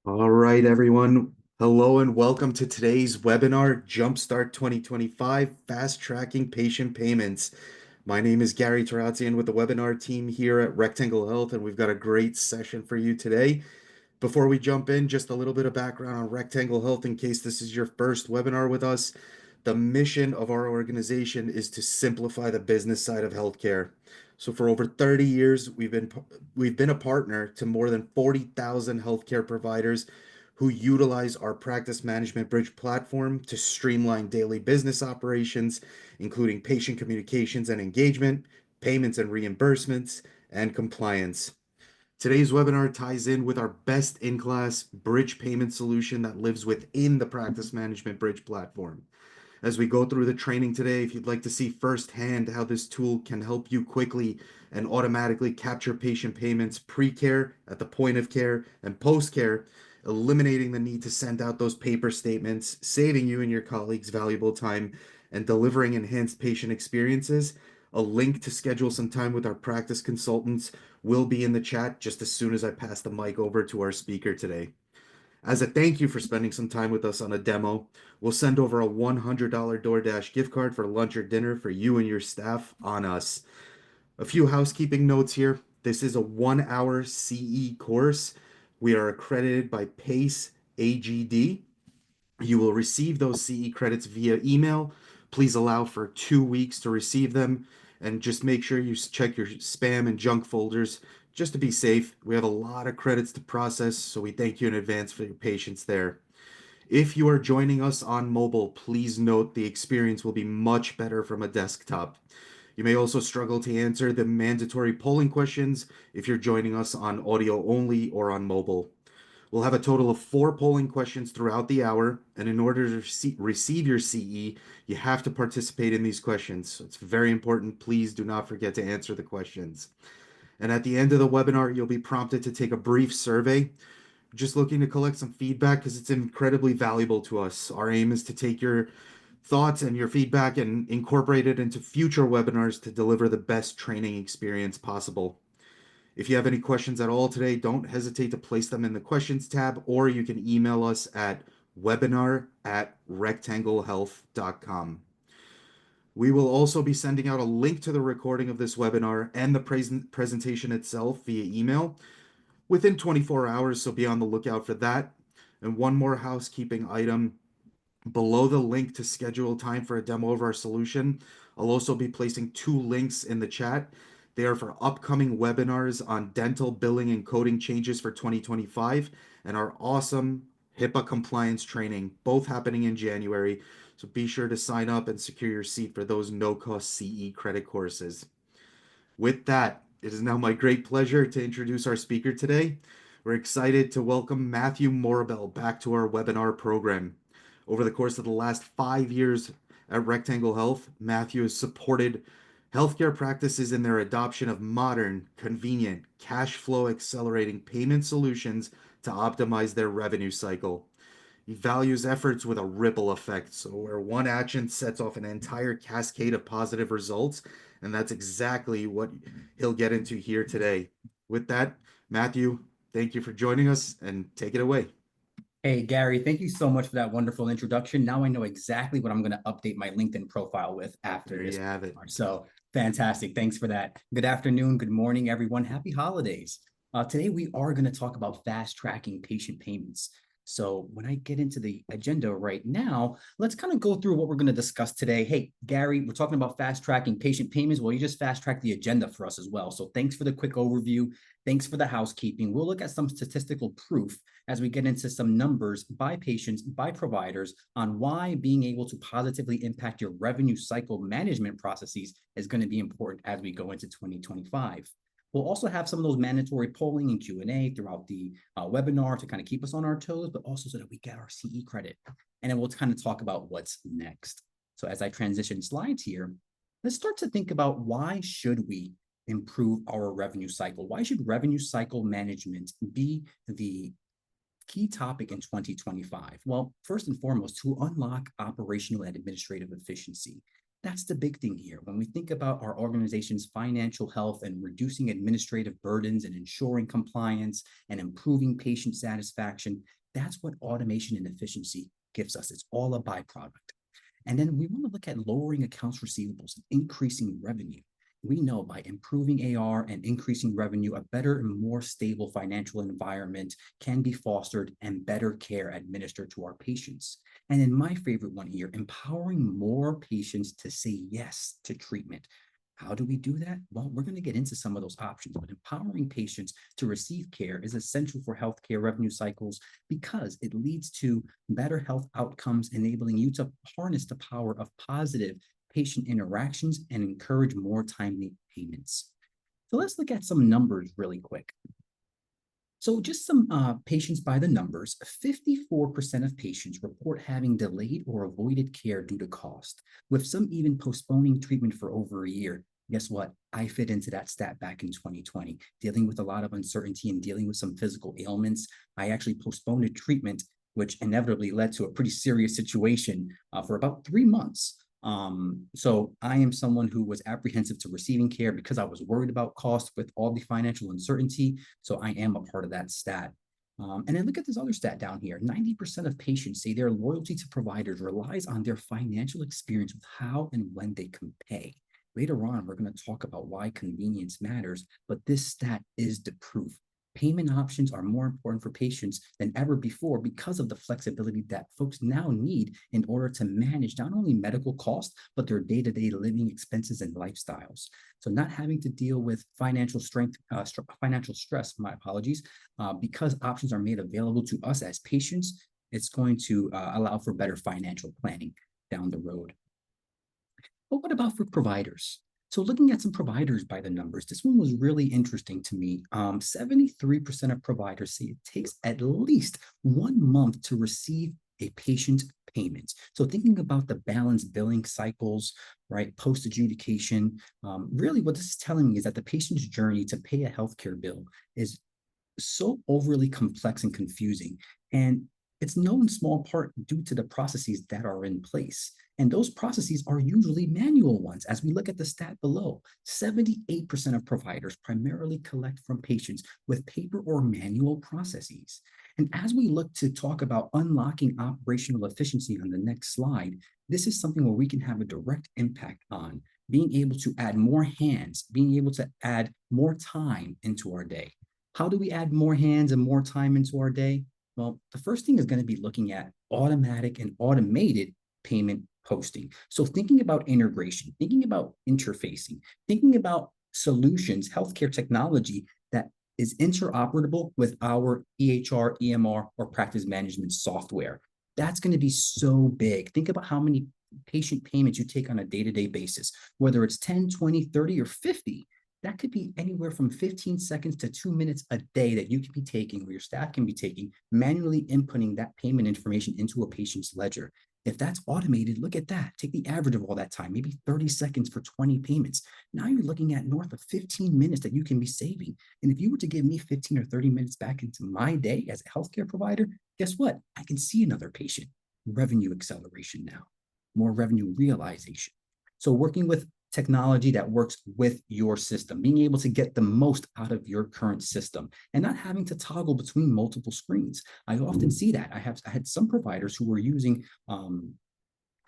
All right, everyone. Hello and welcome to today's webinar, Jumpstart 2025, Fast Tracking Patient Payments. My name is Gary Tarazian with the webinar team here at Rectangle Health, and we've got a great session for you today. Before we jump in, just a little bit of background on Rectangle Health in case this is your first webinar with us. The mission of our organization is to simplify the business side of healthcare. So for over 30 years, we've been a partner to more than 40,000 healthcare providers who utilize our practice management bridge platform to streamline daily business operations, including patient communications and engagement, payments and reimbursements, and compliance. Today's webinar ties in with our best-in-class bridge payment solution that lives within the practice management bridge platform. As we go through the training today, if you'd like to see firsthand how this tool can help you quickly and automatically capture patient payments pre-care, at the point of care, and post-care, eliminating the need to send out those paper statements, saving you and your colleagues valuable time, and delivering enhanced patient experiences, a link to schedule some time with our practice consultants will be in the chat just as soon as I pass the mic over to our speaker today. As a thank you for spending some time with us on a demo, we'll send over a $100 DoorDash gift card for lunch or dinner for you and your staff on us. A few housekeeping notes here. This is a 1 hour CE course. We are accredited by PACE AGD. You will receive those CE credits via email. Please allow for 2 weeks to receive them, and just make sure you check your spam and junk folders just to be safe. We have a lot of credits to process, so we thank you in advance for your patience there. If you are joining us on mobile, please note the experience will be much better from a desktop. You may also struggle to answer the mandatory polling questions if you're joining us on audio only or on mobile. We'll have a total of 4 polling questions throughout the hour, and in order to receive your CE, you have to participate in these questions. So it's very important. Please do not forget to answer the questions. And at the end of the webinar, you'll be prompted to take a brief survey. Just looking to collect some feedback because it's incredibly valuable to us. Our aim is to take your thoughts and your feedback and incorporate it into future webinars to deliver the best training experience possible. If you have any questions at all today, don't hesitate to place them in the questions tab, or you can email us at webinar@rectanglehealth.com. We will also be sending out a link to the recording of this webinar and the presentation itself via email within 24 hours, so be on the lookout for that. And one more housekeeping item. Below the link to schedule time for a demo of our solution, I'll also be placing 2 links in the chat. They are for upcoming webinars on dental billing and coding changes for 2025 and our awesome HIPAA compliance training, both happening in January. So be sure to sign up and secure your seat for those no-cost CE credit courses. With that, it is now my great pleasure to introduce our speaker today. We're excited to welcome Matthew Morabel back to our webinar program. Over the course of the last 5 years at Rectangle Health, Matthew has supported healthcare practices in their adoption of modern, convenient, cash flow accelerating payment solutions to optimize their revenue cycle. He values efforts with a ripple effect, so where one action sets off an entire cascade of positive results, and that's exactly what he'll get into here today. With that, Matthew, thank you for joining us, and take it away. Hey, Gary, thank you so much for that wonderful introduction. Now I know exactly what I'm going to update my LinkedIn profile with after There this. you have it. So fantastic. Thanks for that. Good afternoon. Good morning, everyone. Happy holidays. Today, we are going to talk about fast tracking patient payments. So when I get into the agenda right now, let's kind of go through what we're going to discuss today. Hey, Gary, we're talking about fast tracking patient payments. Well, you just fast tracked the agenda for us as well. So thanks for the quick overview. Thanks for the housekeeping. We'll look at some statistical proof as we get into some numbers by patients, by providers on why being able to positively impact your revenue cycle management processes is going to be important as we go into 2025. We'll also have some of those mandatory polling and Q&A throughout the webinar to kind of keep us on our toes, but also so that we get our CE credit. And then we'll kind of talk about what's next. So as I transition slides here, let's start to think about why should we improve our revenue cycle? Why should revenue cycle management be the key topic in 2025? Well, first and foremost, to unlock operational and administrative efficiency. That's the big thing here. When we think about our organization's financial health and reducing administrative burdens and ensuring compliance and improving patient satisfaction, that's what automation and efficiency gives us. It's all a byproduct. And then we want to look at lowering accounts receivables and increasing revenue. We know by improving AR and increasing revenue, a better and more stable financial environment can be fostered and better care administered to our patients. And then my favorite one here, empowering more patients to say yes to treatment. How do we do that? Well, we're going to get into some of those options, but empowering patients to receive care is essential for healthcare revenue cycles because it leads to better health outcomes, enabling you to harness the power of positive patient interactions and encourage more timely payments. So let's look at some numbers really quick. So just some patients by the numbers, 54% of patients report having delayed or avoided care due to cost, with some even postponing treatment for over a year. Guess what? I fit into that stat back in 2020, dealing with a lot of uncertainty and dealing with some physical ailments. I actually postponed a treatment, which inevitably led to a pretty serious situation for about 3 months. So I am someone who was apprehensive to receiving care because I was worried about cost with all the financial uncertainty. So I am a part of that stat. And then look at this other stat down here. 90% of patients say their loyalty to providers relies on their financial experience with how and when they can pay. Later on, we're going to talk about why convenience matters, but this stat is the proof. Payment options are more important for patients than ever before because of the flexibility that folks now need in order to manage not only medical costs, but their day-to-day living expenses and lifestyles. So not having to deal with financial stress, my apologies, because options are made available to us as patients, it's going to allow for better financial planning down the road. But what about for providers? So looking at some providers by the numbers, this one was really interesting to me. 73% of providers say it takes at least 1 month to receive a patient payment. So thinking about the balanced billing cycles, right, post-adjudication, really what this is telling me is that the patient's journey to pay a healthcare bill is so overly complex and confusing. And it's no in small part due to the processes that are in place. And those processes are usually manual ones. As we look at the stat below, 78% of providers primarily collect from patients with paper or manual processes. And as we look to talk about unlocking operational efficiency on the next slide, this is something where we can have a direct impact on being able to add more hands, being able to add more time into our day. How do we add more hands and more time into our day? Well, the first thing is going to be looking at automatic and automated payment posting. So thinking about integration, thinking about interfacing, thinking about solutions, healthcare technology that is interoperable with our EHR, EMR, or practice management software. That's going to be so big. Think about how many patient payments you take on a day-to-day basis, whether it's 10, 20, 30, or 50. That could be anywhere from 15 seconds to 2 minutes a day that you can be taking, or your staff can be taking, manually inputting that payment information into a patient's ledger. If that's automated, look at that. Take the average of all that time, maybe 30 seconds for 20 payments. Now you're looking at north of 15 minutes that you can be saving. And if you were to give me 15 or 30 minutes back into my day as a healthcare provider, guess what? I can see another patient. Revenue acceleration now, more revenue realization. So working with technology that works with your system, being able to get the most out of your current system and not having to toggle between multiple screens. I often see that. I had some providers who were using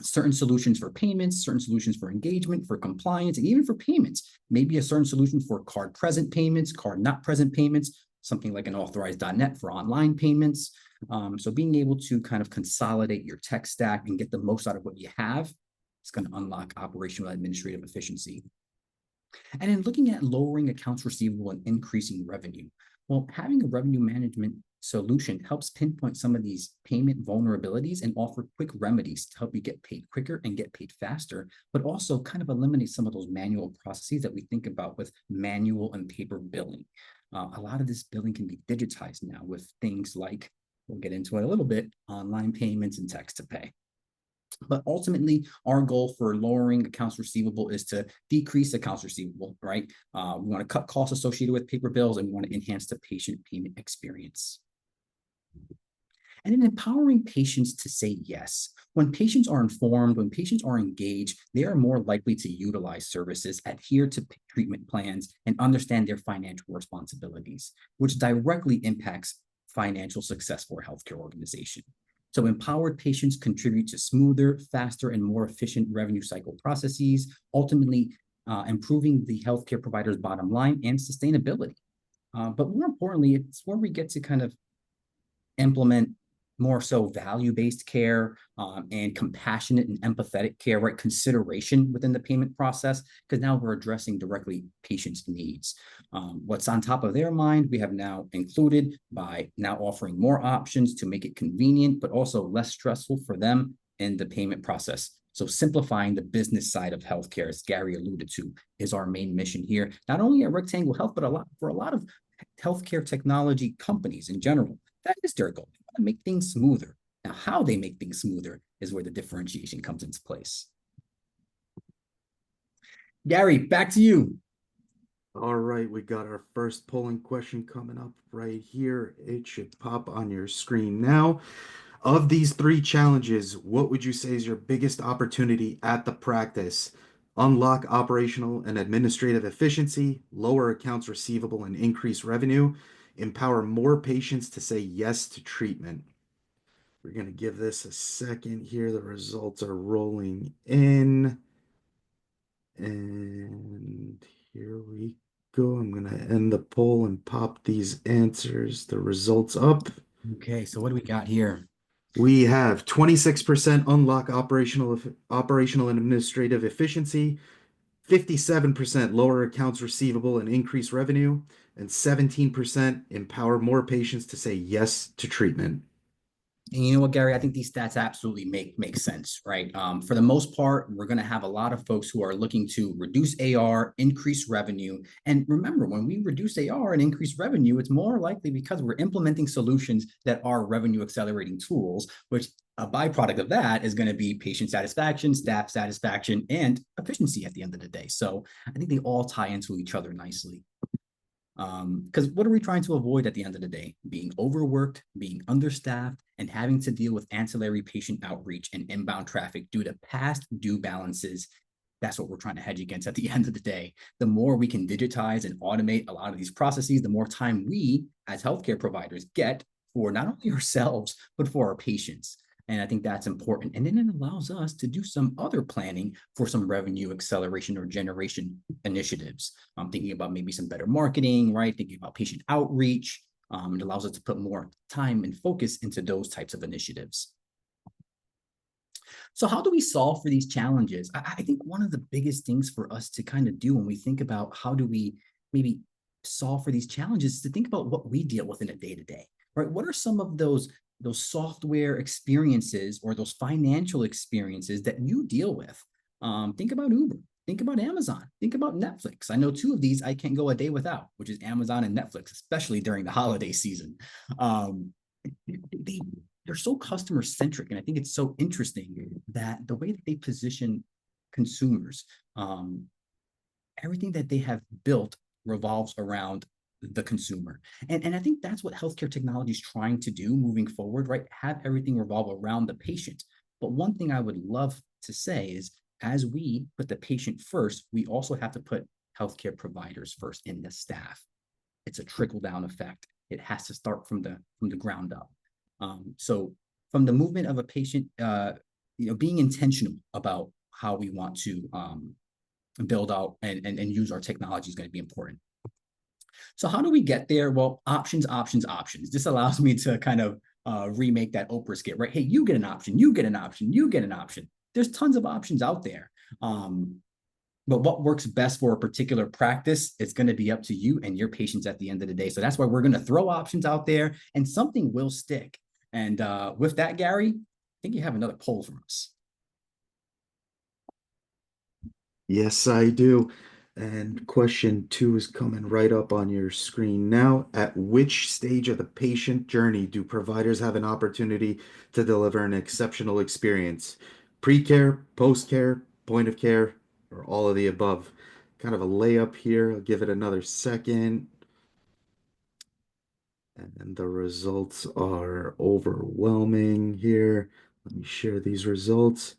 certain solutions for payments, certain solutions for engagement, for compliance, and even for payments. Maybe a certain solution for card present payments, card not present payments, something like an authorized.net for online payments. So being able to kind of consolidate your tech stack and get the most out of what you have, it's going to unlock operational administrative efficiency. And then looking at lowering accounts receivable and increasing revenue. Well, having a revenue management solution helps pinpoint some of these payment vulnerabilities and offer quick remedies to help you get paid quicker and get paid faster, but also kind of eliminate some of those manual processes that we think about with manual and paper billing. A lot of this billing can be digitized now with things like, we'll get into it a little bit, online payments and text to pay. But ultimately, our goal for lowering accounts receivable is to decrease accounts receivable, right? We want to cut costs associated with paper bills, and we want to enhance the patient payment experience. And then empowering patients to say yes. When patients are informed, when patients are engaged, they are more likely to utilize services, adhere to treatment plans, and understand their financial responsibilities, which directly impacts financial success for a healthcare organization. So empowered patients contribute to smoother, faster, and more efficient revenue cycle processes, ultimately improving the healthcare provider's bottom line and sustainability. But more importantly, it's where we get to kind of implement more so value-based care and compassionate and empathetic care, right? Consideration within the payment process, because now we're addressing directly patients' needs. What's on top of their mind, we have now included by now offering more options to make it convenient, but also less stressful for them in the payment process. So simplifying the business side of healthcare, as Gary alluded to, is our main mission here, not only at Rectangle Health, but for a lot of healthcare technology companies in general. That is their goal. They want to make things smoother. Now, how they make things smoother is where the differentiation comes into place. Gary, back to you. All right, we got our first polling question coming up right here. It should pop on your screen now. Of these three challenges, what would you say is your biggest opportunity at the practice? Unlock operational and administrative efficiency, lower accounts receivable and increase revenue, empower more patients to say yes to treatment. We're going to give this a second here. The results are rolling in. And here we go. I'm going to end the poll and pop these answers, the results up. Okay, so what do we got here? We have 26% unlock operational and administrative efficiency, 57% lower accounts receivable and increase revenue, and 17% empower more patients to say yes to treatment. And you know what, Gary? I think these stats absolutely make sense, right? For the most part, we're going to have a lot of folks who are looking to reduce AR, increase revenue. And remember, when we reduce AR and increase revenue, it's more likely because we're implementing solutions that are revenue accelerating tools, which a byproduct of that is going to be patient satisfaction, staff satisfaction, and efficiency at the end of the day. So I think they all tie into each other nicely. Because what are we trying to avoid at the end of the day? Being overworked, being understaffed, and having to deal with ancillary patient outreach and inbound traffic due to past due balances. That's what we're trying to hedge against at the end of the day. The more we can digitize and automate a lot of these processes, the more time we as healthcare providers get for not only ourselves, but for our patients. And I think that's important. And then it allows us to do some other planning for some revenue acceleration or generation initiatives. I'm thinking about maybe some better marketing, right? Thinking about patient outreach. It allows us to put more time and focus into those types of initiatives. So how do we solve for these challenges? I think one of the biggest things for us to kind of do when we think about how do we maybe solve for these challenges is to think about what we deal with in a day-to-day, right? What are some of those software experiences or those financial experiences that you deal with? Think about Uber, think about Amazon, think about Netflix. I know two of these I can't go a day without, which is Amazon and Netflix, especially during the holiday season. They're so customer centric, and I think it's so interesting that the way that they position consumers, everything that they have built revolves around the consumer. And I think that's what healthcare technology is trying to do moving forward, right? Have everything revolve around the patient. But one thing I would love to say is as we put the patient first, we also have to put healthcare providers first in the staff. It's a trickle down effect. It has to start from the ground up. So from the movement of a patient, being intentional about how we want to build out and use our technology is going to be important. So how do we get there? Well, options, options, options. This allows me to kind of remake that Oprah skit, right? Hey, you get an option, you get an option, you get an option. There's tons of options out there. But what works best for a particular practice is going to be up to you and your patients at the end of the day. So that's why we're going to throw options out there and something will stick. And with that, Gary, I think you have another poll for us. Yes, I do. And question two is coming right up on your screen now. At which stage of the patient journey do providers have an opportunity to deliver an exceptional experience? Pre-care, post-care, point of care, or all of the above? Kind of a layup here. I'll give it another second. And the results are overwhelming here. Let me share these results.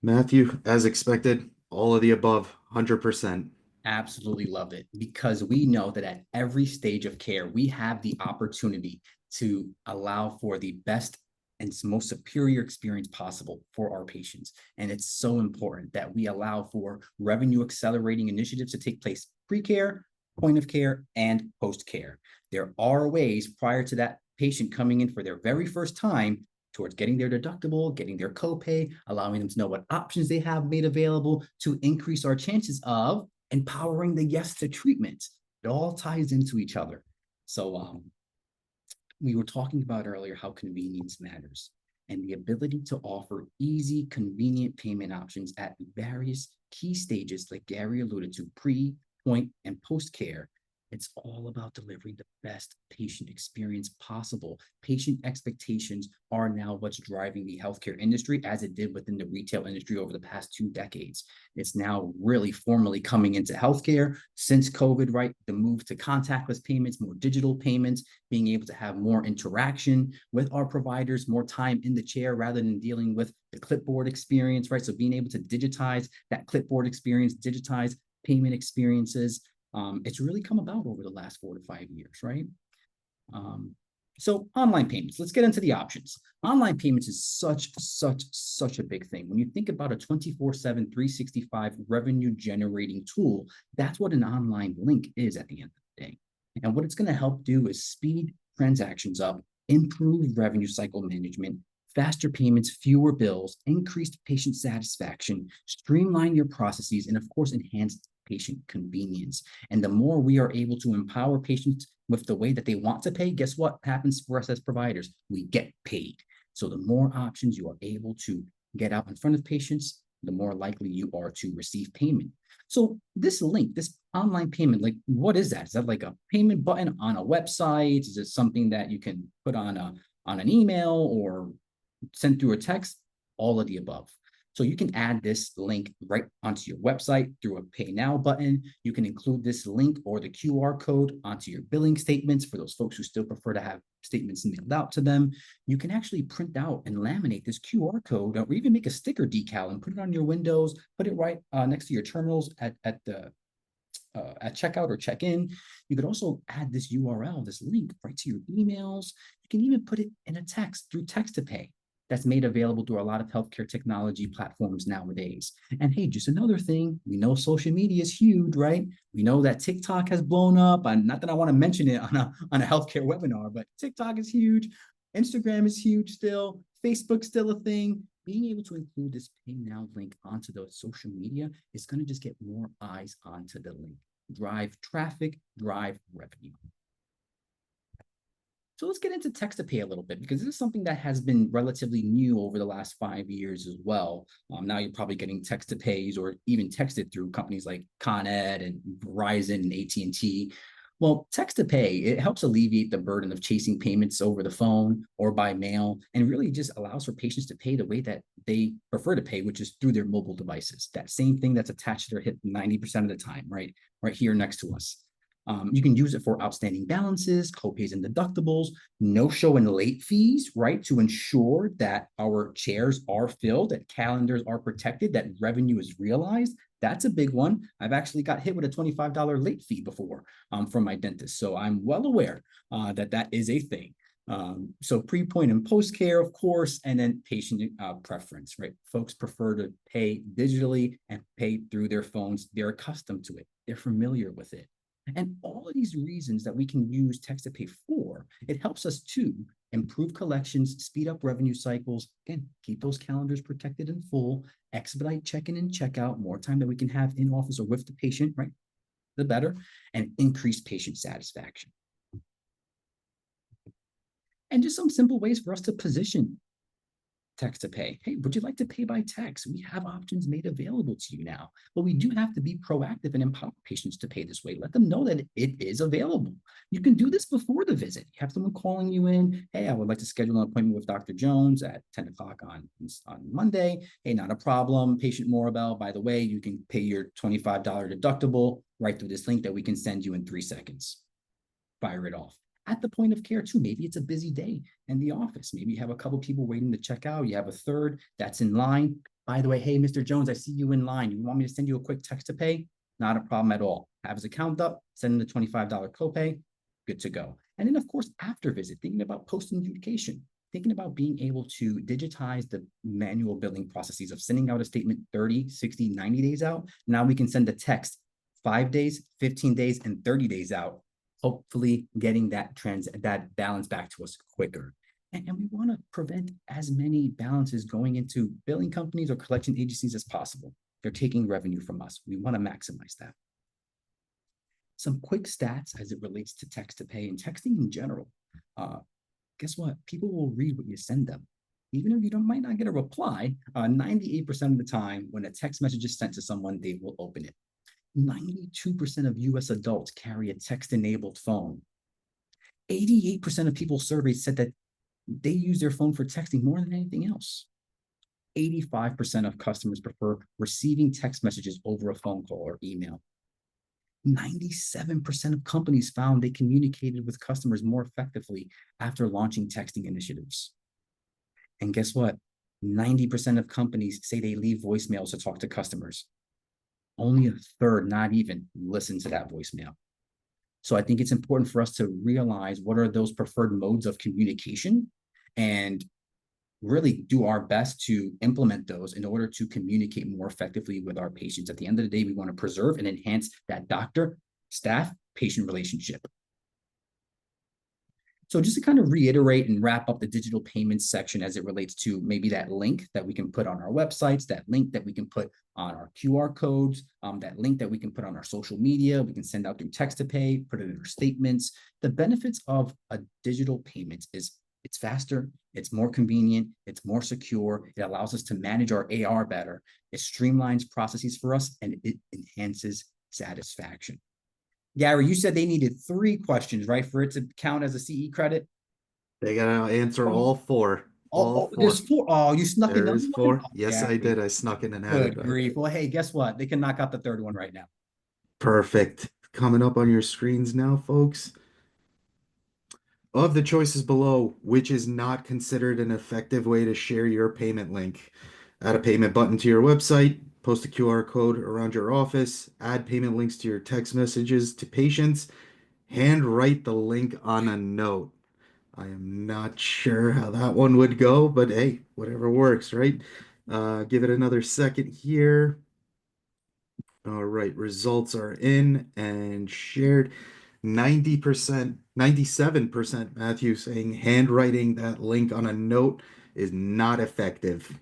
Matthew, as expected, all of the above, 100%. Absolutely love it because we know that at every stage of care, we have the opportunity to allow for the best and most superior experience possible for our patients. And it's so important that we allow for revenue accelerating initiatives to take place pre-care, point of care, and post-care. There are ways prior to that patient coming in for their very first time towards getting their deductible, getting their copay, allowing them to know what options they have made available to increase our chances of empowering the yes to treatment. It all ties into each other. So we were talking about earlier how convenience matters and the ability to offer easy, convenient payment options at various key stages, like Gary alluded to, pre, point, and post care. It's all about delivering the best patient experience possible. Patient expectations are now what's driving the healthcare industry, as it did within the retail industry over the past 2 decades. It's now really formally coming into healthcare since COVID, right? The move to contactless payments, more digital payments, being able to have more interaction with our providers, more time in the chair rather than dealing with the clipboard experience, right? So being able to digitize that clipboard experience, digitize payment experiences. It's really come about over the last 4 to 5 years, right? So online payments, let's get into the options. Online payments is such a big thing. When you think about a 24/7, 365 revenue generating tool, that's what an online link is at the end of the day. And what it's going to help do is speed transactions up, improve revenue cycle management, faster payments, fewer bills, increased patient satisfaction, streamline your processes, and of course, enhance patient convenience. And the more we are able to empower patients with the way that they want to pay, guess what happens for us as providers? We get paid. So the more options you are able to get out in front of patients, the more likely you are to receive payment. So this link, this online payment, like what is that? Is that like a payment button on a website? Is it something that you can put on an email or send through a text? All of the above. So you can add this link right onto your website through a Pay Now button. You can include this link or the QR code onto your billing statements for those folks who still prefer to have statements mailed out to them. You can actually print out and laminate this QR code or even make a sticker decal and put it on your windows, put it right next to your terminals at checkout or check-in. You could also add this URL, this link right to your emails. You can even put it in a text through text to pay. That's made available through a lot of healthcare technology platforms nowadays. And hey, just another thing, we know social media is huge, right? We know that TikTok has blown up. And not that I want to mention it on a healthcare webinar, but TikTok is huge. Instagram is huge still. Facebook's still a thing. Being able to include this Pay Now link onto the social media is going to just get more eyes onto the link. Drive traffic, drive revenue. So let's get into text to pay a little bit, because this is something that has been relatively new over the last 5 years as well. Now you're probably getting text to pays or even texted through companies like Con Ed and Verizon and AT&T. Well, text to pay, it helps alleviate the burden of chasing payments over the phone or by mail, and really just allows for patients to pay the way that they prefer to pay, which is through their mobile devices. That same thing that's attached to their hip 90% of the time, right here next to us. You can use it for outstanding balances, copays and deductibles, no-show and late fees, right? To ensure that our chairs are filled, that calendars are protected, that revenue is realized. That's a big one. I've actually got hit with a $25 late fee before from my dentist. So I'm well aware that that is a thing. So pre-point and post-care, of course, and then patient preference, right? Folks prefer to pay digitally and pay through their phones. They're accustomed to it. They're familiar with it. And all of these reasons that we can use text to pay for, it helps us to improve collections, speed up revenue cycles, again, keep those calendars protected and full, expedite check-in and check-out, more time that we can have in office or with the patient, right? The better, and increase patient satisfaction. And just some simple ways for us to position text to pay. Hey, would you like to pay by text? We have options made available to you now, but we do have to be proactive and empower patients to pay this way. Let them know that it is available. You can do this before the visit. You have someone calling you in. Hey, I would like to schedule an appointment with Dr. Jones at 10 o'clock on Monday. Hey, not a problem. Patient Morabel, by the way, you can pay your $25 deductible right through this link that we can send you in 3 seconds. Fire it off. At the point of care too, maybe it's a busy day in the office. Maybe you have a couple people waiting to check out. You have a third that's in line. By the way, hey, Mr. Jones, I see you in line. You want me to send you a quick text to pay? Not a problem at all. Have his account up, send him the $25 copay, good to go. And then, of course, after visit, thinking about post-adjudication, thinking about being able to digitize the manual billing processes of sending out a statement 30, 60, 90 days out. Now we can send a text 5 days, 15 days, and 30 days out, hopefully getting that balance back to us quicker. And we want to prevent as many balances going into billing companies or collection agencies as possible. They're taking revenue from us. We want to maximize that. Some quick stats as it relates to text to pay and texting in general. Guess what? People will read what you send them. Even if you might not get a reply, 98% of the time when a text message is sent to someone, they will open it. 92% of US adults carry a text-enabled phone. 88% of people surveyed said that they use their phone for texting more than anything else. 85% of customers prefer receiving text messages over a phone call or email. 97% of companies found they communicated with customers more effectively after launching texting initiatives. And guess what? 90% of companies say they leave voicemails to talk to customers. Only a third, not even, listen to that voicemail. So I think it's important for us to realize what are those preferred modes of communication and really do our best to implement those in order to communicate more effectively with our patients. At the end of the day, we want to preserve and enhance that doctor-staff-patient relationship. So just to kind of reiterate and wrap up the digital payments section as it relates to maybe that link that we can put on our websites, that link that we can put on our QR codes, that link that we can put on our social media, we can send out through text to pay, put it in our statements. The benefits of a digital payment is it's faster, it's more convenient, it's more secure, it allows us to manage our AR better, it streamlines processes for us, and it enhances satisfaction. Gary, you said they needed 3 questions, right, for it to count as a CE credit? They gotta answer all 4. All 4. There's 4. Oh, you snuck There another is one? 4. Oh, Yes, I Gary, did. I snuck in and added good that. grief. Well, hey, guess what? They can knock out the 3rd one right now. Perfect. Coming up on your screens now, folks. Of the choices below, which is not considered an effective way to share your payment link? Add a payment button to your website, post a QR code around your office, add payment links to your text messages to patients, hand write the link on a note. I am not sure how that one would go, but hey, whatever works, right? Give it another second here. All right, results are in and shared. 90%, 97% Matthew saying handwriting that link on a note is not effective.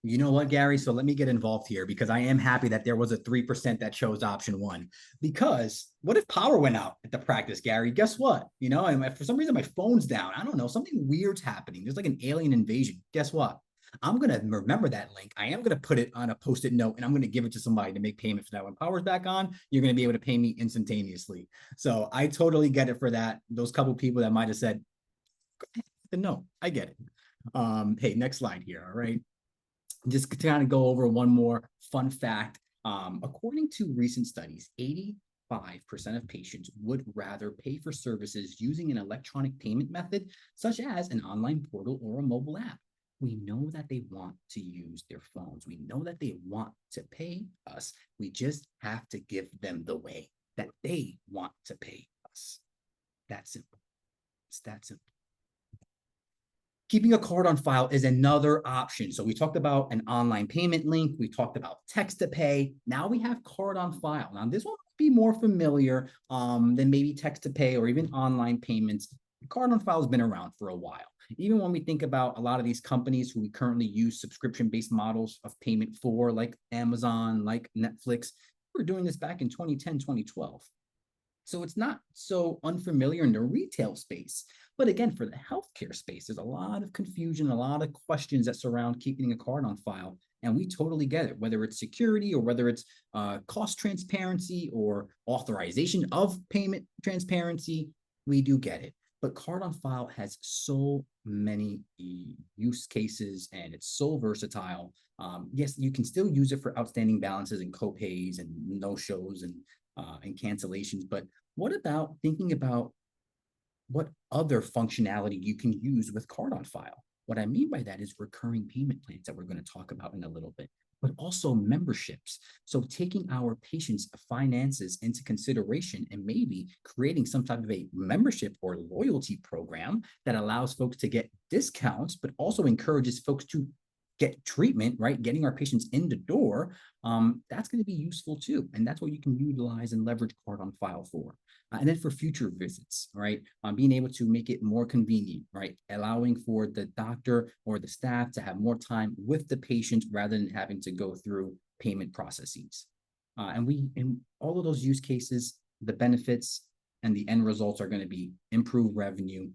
You know what, Gary? So let me get involved here because I am happy that there was a 3% that chose option 1. Because what if power went out at the practice, Gary? Guess what? And for some reason my phone's down. I don't know. Something weird's happening. There's like an alien invasion. Guess what? I'm going to remember that link. I am going to put it on a post-it note and I'm going to give it to somebody to make payment for that. When power's back on, you're going to be able to pay me instantaneously. So I totally get it for that. Those couple people that might have said, no, I get it. Hey, next slide here. All right. Just to kind of go over one more fun fact. According to recent studies, 85% of patients would rather pay for services using an electronic payment method, such as an online portal or a mobile app. We know that they want to use their phones. We know that they want to pay us. We just have to give them the way that they want to pay us. That simple. It's that simple. Keeping a card on file is another option. So we talked about an online payment link. We talked about text to pay. Now we have card on file. Now this will be more familiar than maybe text to pay or even online payments. Card on file has been around for a while. Even when we think about a lot of these companies who we currently use subscription-based models of payment for, like Amazon, like Netflix, we were doing this back in 2010, 2012. So it's not so unfamiliar in the retail space. But again, for the healthcare space, there's a lot of confusion, a lot of questions that surround keeping a card on file. And we totally get it, whether it's security or whether it's cost transparency or authorization of payment transparency, we do get it. But card on file has so many use cases and it's so versatile. Yes, you can still use it for outstanding balances and copays and no-shows and cancellations. But what about thinking about what other functionality you can use with card on file. What I mean by that is recurring payment plans that we're going to talk about in a little bit, but also memberships. So taking our patients' finances into consideration and maybe creating some type of a membership or loyalty program that allows folks to get discounts, but also encourages folks to get treatment, right? Getting our patients in the door, that's going to be useful too. And that's what you can utilize and leverage card on file for. And then for future visits, right? Being able to make it more convenient, right? Allowing for the doctor or the staff to have more time with the patient rather than having to go through payment processes. And in all of those use cases, the benefits and the end results are going to be improved revenue,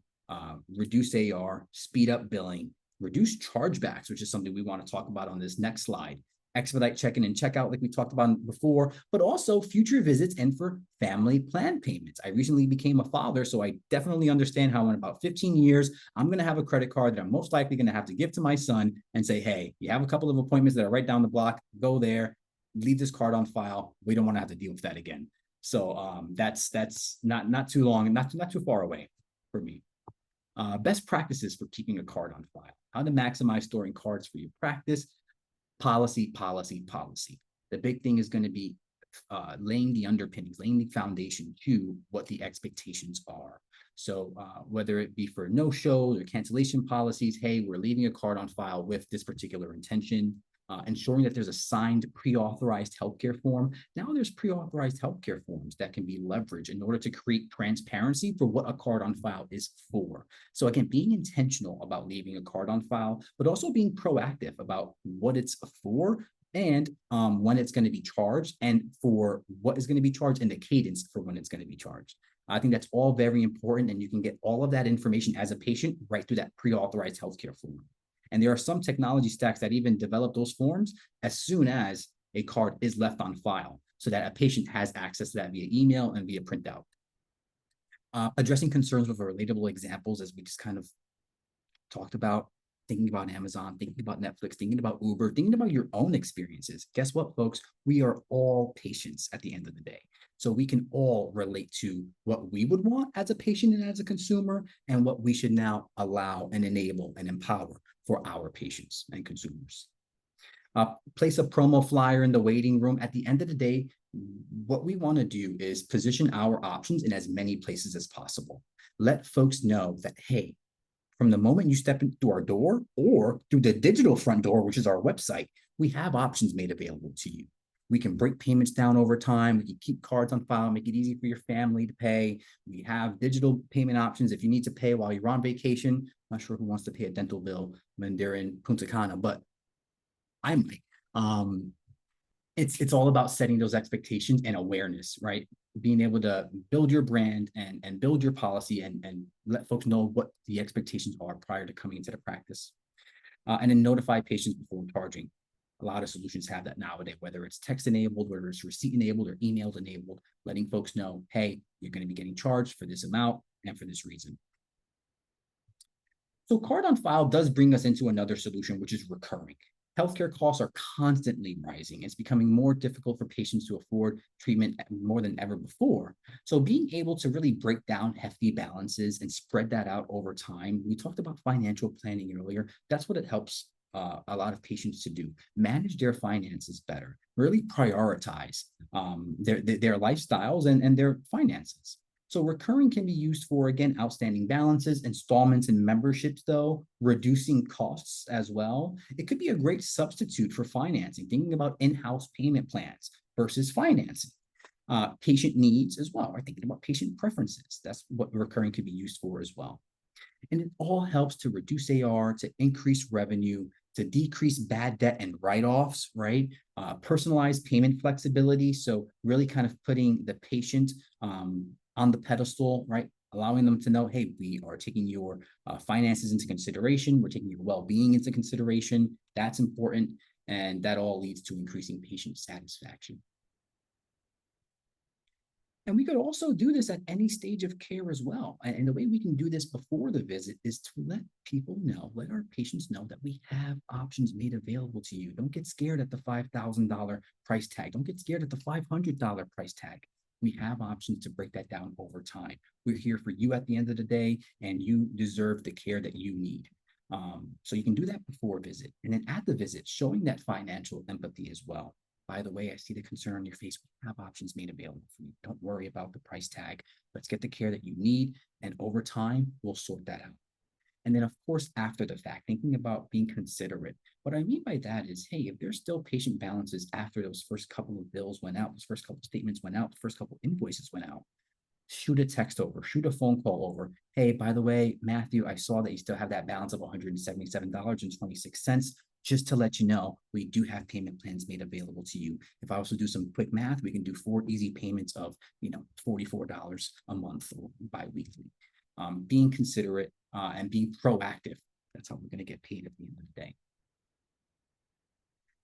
reduce AR, speed up billing, reduce chargebacks, which is something we want to talk about on this next slide, expedite check-in and checkout like we talked about before, but also future visits and for family plan payments. I recently became a father, so I definitely understand how in about 15 years, I'm going to have a credit card that I'm most likely going to have to give to my son and say, hey, you have a couple of appointments that are right down the block, go there, leave this card on file. We don't want to have to deal with that again. So that's not too long, not too far away for me. Best practices for keeping a card on file. How to maximize storing cards for your practice. Policy, policy, policy. The big thing is going to be laying the underpinnings, laying the foundation to what the expectations are. So whether it be for no-shows or cancellation policies, hey, we're leaving a card on file with this particular intention. Ensuring that there's a signed pre-authorized healthcare form. Now there's pre-authorized healthcare forms that can be leveraged in order to create transparency for what a card on file is for. So again, being intentional about leaving a card on file, but also being proactive about what it's for and when it's going to be charged and for what is going to be charged and the cadence for when it's going to be charged. I think that's all very important, and you can get all of that information as a patient right through that pre-authorized healthcare form. And there are some technology stacks that even develop those forms as soon as a card is left on file so that a patient has access to that via email and via printout. Addressing concerns with relatable examples, as we just kind of talked about, thinking about Amazon, thinking about Netflix, thinking about Uber, thinking about your own experiences. Guess what, folks? We are all patients at the end of the day. So we can all relate to what we would want as a patient and as a consumer and what we should now allow and enable and empower for our patients and consumers. Place a promo flyer in the waiting room. At the end of the day, what we want to do is position our options in as many places as possible. Let folks know that, hey, from the moment you step in through our door or through the digital front door, which is our website, we have options made available to you. We can break payments down over time. We can keep cards on file, make it easy for your family to pay. We have digital payment options if you need to pay while you're on vacation. I'm not sure who wants to pay a dental bill when they're in Punta Cana, but I might. It's all about setting those expectations and awareness, right? Being able to build your brand and build your policy and let folks know what the expectations are prior to coming into the practice. And then notify patients before charging. A lot of solutions have that nowadays, whether it's text enabled, whether it's receipt enabled or emailed enabled, letting folks know, hey, you're going to be getting charged for this amount and for this reason. So card on file does bring us into another solution, which is recurring. Healthcare costs are constantly rising. It's becoming more difficult for patients to afford treatment more than ever before. So being able to really break down hefty balances and spread that out over time, we talked about financial planning earlier. That's what it helps a lot of patients to do. Manage their finances better, really prioritize their lifestyles and their finances. So recurring can be used for, again, outstanding balances, installments, and memberships, though, reducing costs as well. It could be a great substitute for financing, thinking about in-house payment plans versus financing. Patient needs as well, or thinking about patient preferences. That's what recurring can be used for as well. And it all helps to reduce AR, to increase revenue, to decrease bad debt and write-offs, right? Personalized payment flexibility. So really kind of putting the patient on the pedestal, right? Allowing them to know, hey, we are taking your finances into consideration. We're taking your well-being into consideration. That's important. And that all leads to increasing patient satisfaction. And we could also do this at any stage of care as well. And the way we can do this before the visit is to let people know, let our patients know that we have options made available to you. Don't get scared at the $5,000 price tag. Don't get scared at the $500 price tag. we have options to break that down over time. We're here for you at the end of the day, and you deserve the care that you need. So you can do that before a visit. And then at the visit, showing that financial empathy as well. By the way, I see the concern on your face. We have options made available for you. Don't worry about the price tag. Let's get the care that you need. And over time, we'll sort that out. And then, of course, after the fact, thinking about being considerate. What I mean by that is, hey, if there's still patient balances after those first couple of bills went out, those first couple of statements went out, the first couple of invoices went out, shoot a text over, shoot a phone call over. Hey, by the way, Matthew, I saw that you still have that balance of $177.26. Just to let you know, we do have payment plans made available to you. If I also do some quick math, we can do 4 easy payments of, $44 a month or bi-weekly. Being considerate and being proactive. That's how we're going to get paid at the end of the day.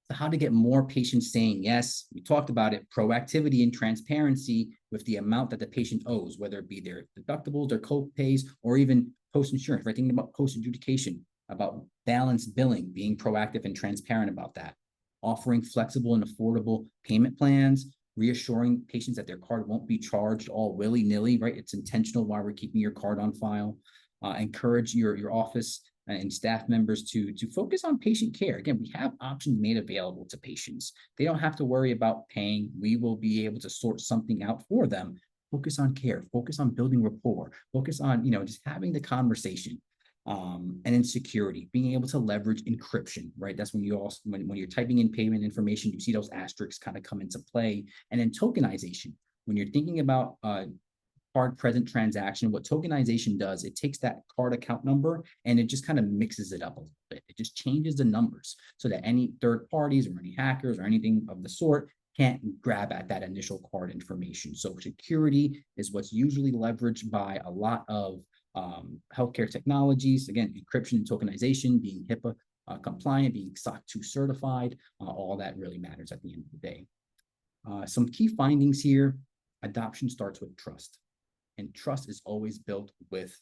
So how to get more patients saying yes. We talked about it, proactivity and transparency with the amount that the patient owes, whether it be their deductibles, their co-pays, or even post-insurance, right? Thinking about post-adjudication, about balanced billing, being proactive and transparent about that. Offering flexible and affordable payment plans, reassuring patients that their card won't be charged all willy-nilly, right? It's intentional while we're keeping your card on file. Encourage your office and staff members to focus on patient care. Again, we have options made available to patients. They don't have to worry about paying. We will be able to sort something out for them. Focus on care, focus on building rapport, focus on, just having the conversation. And in security, being able to leverage encryption, right? That's when you also, when you're typing in payment information, you see those asterisks kind of come into play. And then tokenization, when you're thinking about card present transaction, what tokenization does, it takes that card account number and it just kind of mixes it up a little bit. It just changes the numbers so that any third parties or any hackers or anything of the sort can't grab at that initial card information. So security is what's usually leveraged by a lot of healthcare technologies. Again, encryption and tokenization, being HIPAA compliant, being SOC 2 certified, all that really matters at the end of the day. Some key findings here: adoption starts with trust. And trust is always built with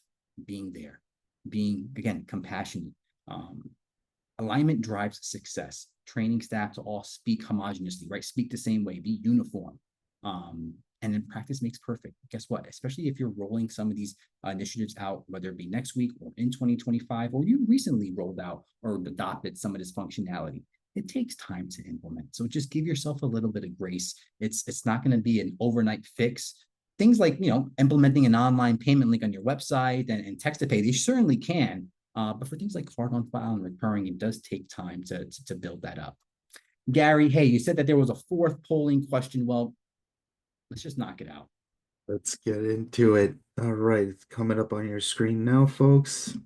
being there, being, again, compassionate. Alignment drives success. Training staff to all speak homogeneously, right? Speak the same way, be uniform. And then practice makes perfect. Guess what? Especially if you're rolling some of these initiatives out, whether it be next week or in 2025, or you recently rolled out or adopted some of this functionality, it takes time to implement. So just give yourself a little bit of grace. It's not going to be an overnight fix. Things like, implementing an online payment link on your website and text to pay, they certainly can. But for things like card on file and recurring, it does take time to build that up. Gary, hey, you said that there was a 4th polling question. Well, let's just knock it out. Let's get into it. All right, it's coming up on your screen now, folks.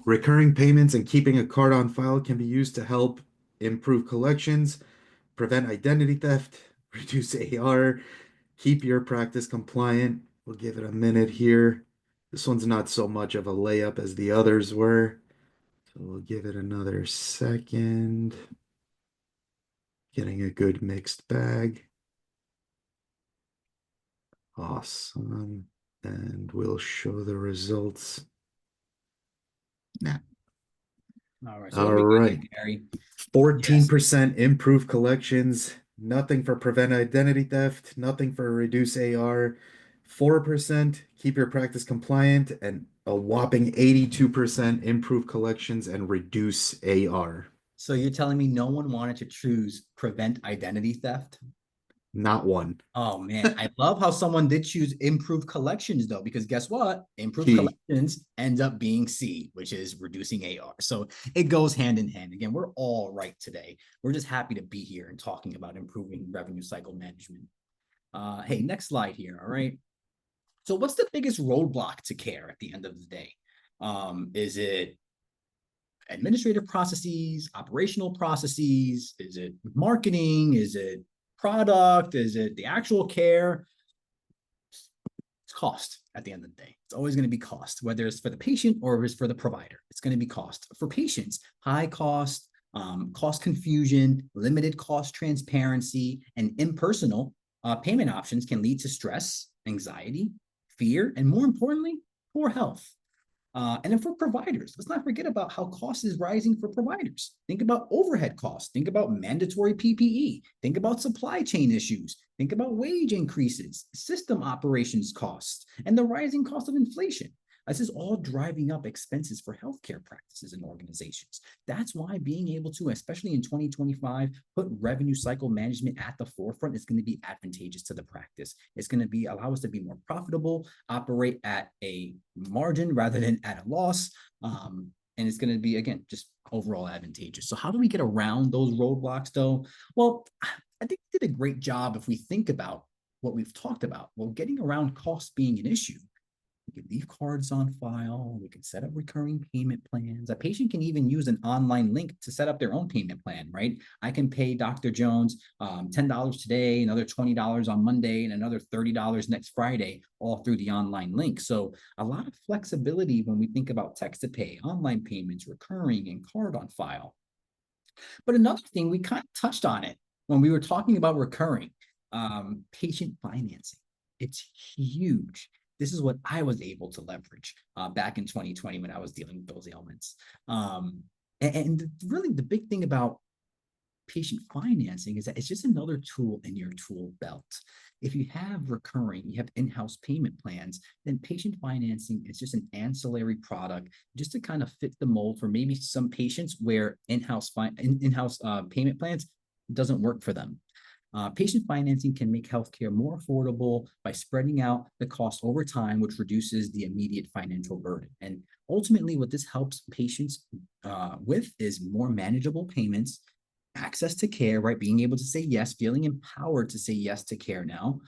Recurring payments and keeping a card on file can be used to help improve collections, prevent identity theft, reduce AR, keep your practice compliant. We'll give it a minute here. This one's not so much of a layup as the others were. So we'll give it another second. Getting a good mixed bag. Awesome. And we'll show the results now. All right. So All what do we got right. here, Gary? 14% improved collections. Nothing for prevent identity theft. Nothing for reduce AR. 4% keep your practice compliant. And a whopping 82% improve collections and reduce AR. So you're telling me no one wanted to choose prevent identity theft? Not one. Oh man, I love how someone did choose improved collections though, because guess what? Improved Key. collections ends up being C, which is reducing AR. So it goes hand in hand. Again, we're all right today. We're just happy to be here and talking about improving revenue cycle management. Hey, next slide here. All right. So what's the biggest roadblock to care at the end of the day? Is it administrative processes, operational processes? Is it marketing? Is it product? Is it the actual care? It's cost at the end of the day. It's always going to be cost, whether it's for the patient or it's for the provider. It's going to be cost. For patients, high cost, cost confusion, limited cost transparency, and impersonal payment options can lead to stress, anxiety, fear, and more importantly, poor health. And then for providers, let's not forget about how cost is rising for providers. Think about overhead costs. Think about mandatory PPE. Think about supply chain issues. Think about wage increases, system operations costs, and the rising cost of inflation. This is all driving up expenses for healthcare practices and organizations. That's why being able to, especially in 2025, put revenue cycle management at the forefront is going to be advantageous to the practice. It's going to be allow us to be more profitable, operate at a margin rather than at a loss. And it's going to be, again, just overall advantageous. So how do we get around those roadblocks though? Well, I think we did a great job if we think about what we've talked about. Well, getting around cost being an issue. We can leave cards on file. We can set up recurring payment plans. A patient can even use an online link to set up their own payment plan, right? I can pay Dr. Jones $10 today, another $20 on Monday, and another $30 next Friday, all through the online link. So a lot of flexibility when we think about text to pay, online payments, recurring, and card on file. But another thing, we kind of touched on it when we were talking about recurring, patient financing. It's huge. This is what I was able to leverage back in 2020 when I was dealing with those ailments. And really the big thing about patient financing is that it's just another tool in your tool belt. If you have recurring, you have in-house payment plans, then patient financing is just an ancillary product just to kind of fit the mold for maybe some patients where in-house payment plans doesn't work for them. Patient financing can make healthcare more affordable by spreading out the cost over time, which reduces the immediate financial burden. And ultimately, what this helps patients with is more manageable payments, access to care, right? Being able to say yes, feeling empowered to say yes to care now.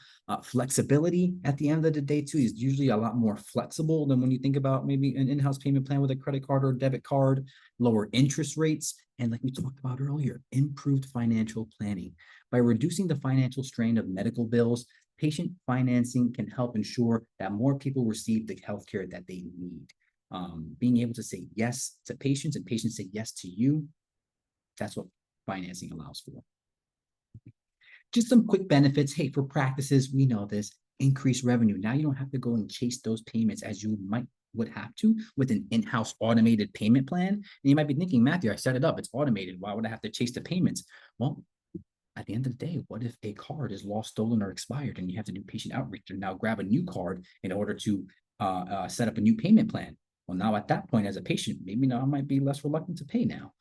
Flexibility at the end of the day, too, is usually a lot more flexible than when you think about maybe an in-house payment plan with a credit card or debit card, lower interest rates, and like we talked about earlier, improved financial planning. By reducing the financial strain of medical bills, patient financing can help ensure that more people receive the healthcare that they need. Being able to say yes to patients and patients say yes to you, that's what financing allows for. Just some quick benefits. Hey, for practices, we know this, increased revenue. Now you don't have to go and chase those payments as you would have to with an in-house automated payment plan. And you might be thinking, Matthew, I set it up, it's automated. Why would I have to chase the payments? Well, at the end of the day, what if a card is lost, stolen, or expired, and you have to do patient outreach and now grab a new card in order to set up a new payment plan? Well, now at that point, as a patient, maybe now I might be less reluctant to pay now.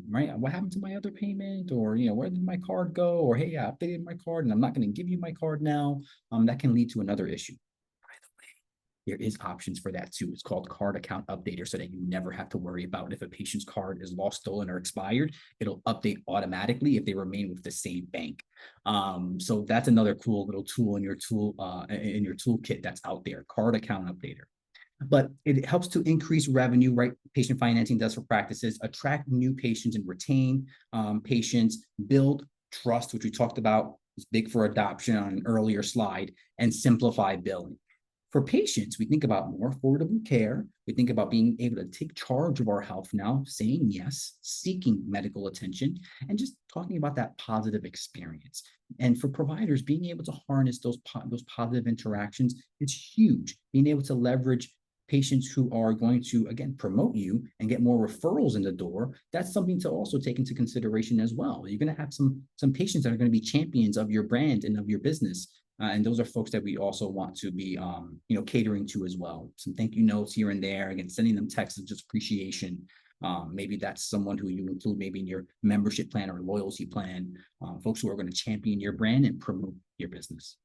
Right? What happened to my other payment? Or, where did my card go? Or, hey, I updated my card and I'm not going to give you my card now. That can lead to another issue. By the way, there is options for that too. It's called card account updater so that you never have to worry about if a patient's card is lost, stolen, or expired. It'll update automatically if they remain with the same bank. So that's another cool little tool in your toolkit that's out there, card account updater. But it helps to increase revenue, right? Patient financing does for practices, attract new patients and retain patients, build trust, which we talked about, is big for adoption on an earlier slide, and simplify billing. For patients, we think about more affordable care. We think about being able to take charge of our health now, saying yes, seeking medical attention, and just talking about that positive experience. And for providers, being able to harness those positive interactions, it's huge. Being able to leverage patients who are going to, again, promote you and get more referrals in the door, that's something to also take into consideration as well. You're going to have some patients that are going to be champions of your brand and of your business. And those are folks that we also want to be, catering to as well. Some thank you notes here and there, again, sending them texts of just appreciation. Maybe that's someone who you include maybe in your membership plan or loyalty plan, folks who are going to champion your brand and promote your business.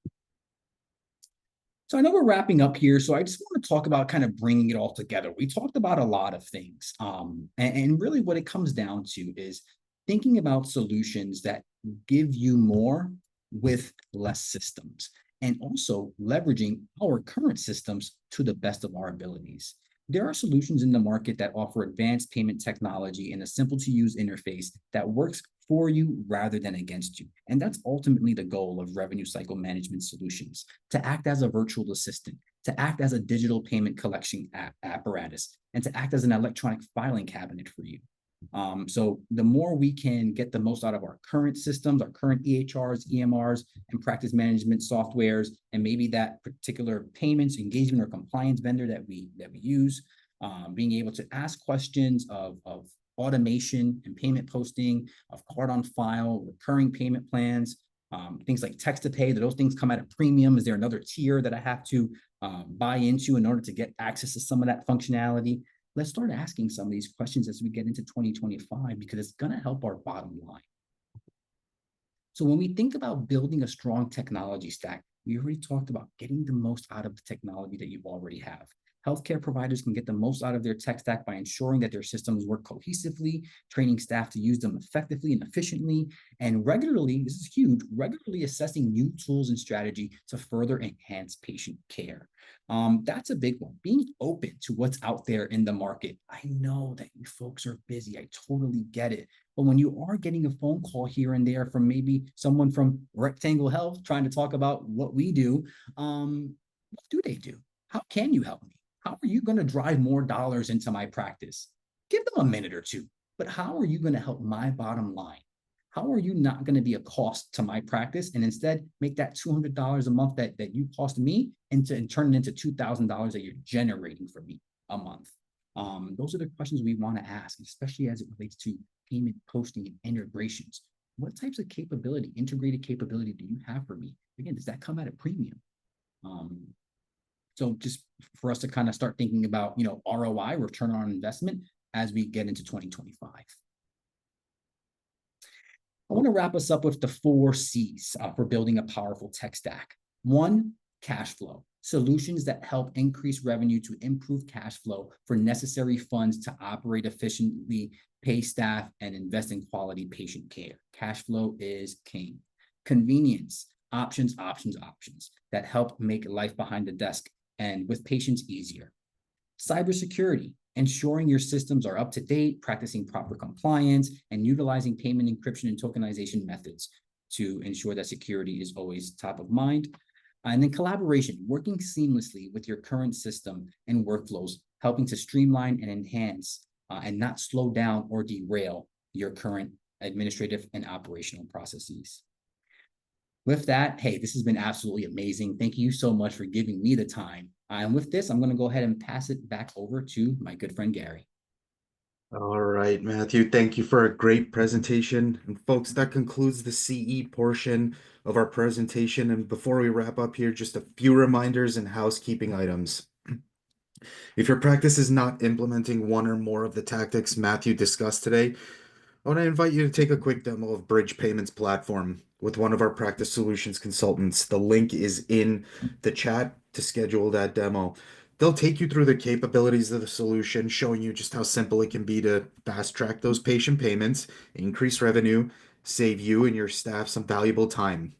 So I know we're wrapping up here, so I just want to talk about kind of bringing it all together. We talked about a lot of things, and really what it comes down to is thinking about solutions that give you more with less systems, and also leveraging our current systems to the best of our abilities. There are solutions in the market that offer advanced payment technology and a simple to use interface that works for you rather than against you. And that's ultimately the goal of revenue cycle management solutions, to act as a virtual assistant, to act as a digital payment collection apparatus, and to act as an electronic filing cabinet for you. So the more we can get the most out of our current systems, our current EHRs, EMRs, and practice management softwares, and maybe that particular payments, engagement, or compliance vendor that we use, being able to ask questions of automation and payment posting, of card on file, recurring payment plans, things like text to pay. Do those things come at a premium? Is there another tier that I have to buy into in order to get access to some of that functionality? Let's start asking some of these questions as we get into 2025 because it's going to help our bottom line. So when we think about building a strong technology stack, we already talked about getting the most out of the technology that you already have. Healthcare providers can get the most out of their tech stack by ensuring that their systems work cohesively, training staff to use them effectively and efficiently, and regularly, this is huge, regularly assessing new tools and strategy to further enhance patient care. That's a big one. Being open to what's out there in the market. I know that you folks are busy. I totally get it. But when you are getting a phone call here and there from maybe someone from Rectangle Health trying to talk about what we do, what do they do? How can you help me? How are you going to drive more dollars into my practice? Give them a minute or two. But how are you going to help my bottom line? How are you not going to be a cost to my practice and instead make that $200 a month that you cost me and turn it into $2,000 that you're generating for me a month? Those are the questions we want to ask, especially as it relates to payment posting and integrations. What types of capability, integrated capability do you have for me? Again, does that come at a premium? So just for us to kind of start thinking about, ROI, return on investment, as we get into 2025. I want to wrap us up with the 4 C's for building a powerful tech stack. 1, cash flow. Solutions that help increase revenue to improve cash flow for necessary funds to operate efficiently, pay staff, and invest in quality patient care. Cash flow is king. Convenience, options that help make life behind the desk and with patients easier. Cybersecurity, ensuring your systems are up to date, practicing proper compliance, and utilizing payment encryption and tokenization methods to ensure that security is always top of mind. And then collaboration, working seamlessly with your current system and workflows, helping to streamline and enhance and not slow down or derail your current administrative and operational processes. With that, hey, this has been absolutely amazing. Thank you so much for giving me the time. And with this, I'm going to go ahead and pass it back over to my good friend, Gary. All right, Matthew, thank you for a great presentation. And folks, that concludes the CE portion of our presentation. And before we wrap up here, just a few reminders and housekeeping items. If your practice is not implementing one or more of the tactics Matthew discussed today, I want to invite you to take a quick demo of Bridge Payments platform with one of our practice solutions consultants. The link is in the chat to schedule that demo. They'll take you through the capabilities of the solution, showing you just how simple it can be to fast track those patient payments, increase revenue, save you and your staff some valuable time.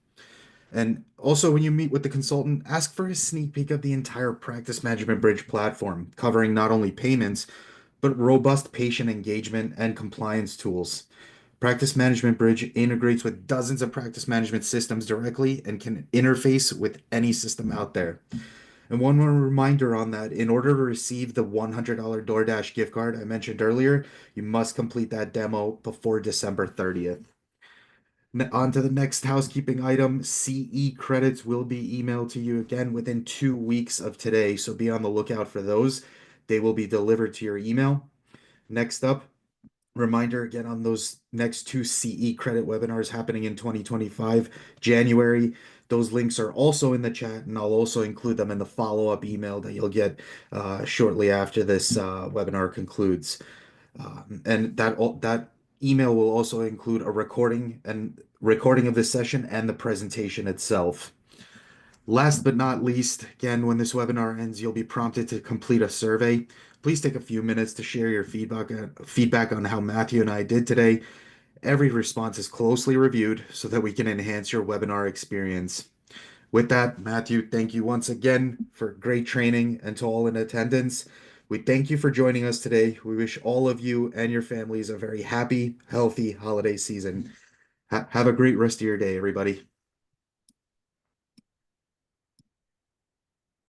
And also, when you meet with the consultant, ask for a sneak peek of the entire Practice Management Bridge platform, covering not only payments, but robust patient engagement and compliance tools. Practice Management Bridge integrates with dozens of practice management systems directly and can interface with any system out there. And one more reminder on that, in order to receive the $100 DoorDash gift card I mentioned earlier, you must complete that demo before December 30th. On to the next housekeeping item. CE credits will be emailed to you again within 2 weeks of today, so be on the lookout for those. They will be delivered to your email. Next up, reminder again on those next 2 CE credit webinars happening in 2025, January. Those links are also in the chat, and I'll also include them in the follow-up email that you'll get shortly after this webinar concludes. And that email will also include a recording of this session and the presentation itself. Last but not least, again, when this webinar ends, you'll be prompted to complete a survey. Please take a few minutes to share your feedback on how Matthew and I did today. Every response is closely reviewed so that we can enhance your webinar experience. With that, Matthew, thank you once again for great training, and to all in attendance, we thank you for joining us today. We wish all of you and your families a very happy, healthy holiday season. Have a great rest of your day, everybody.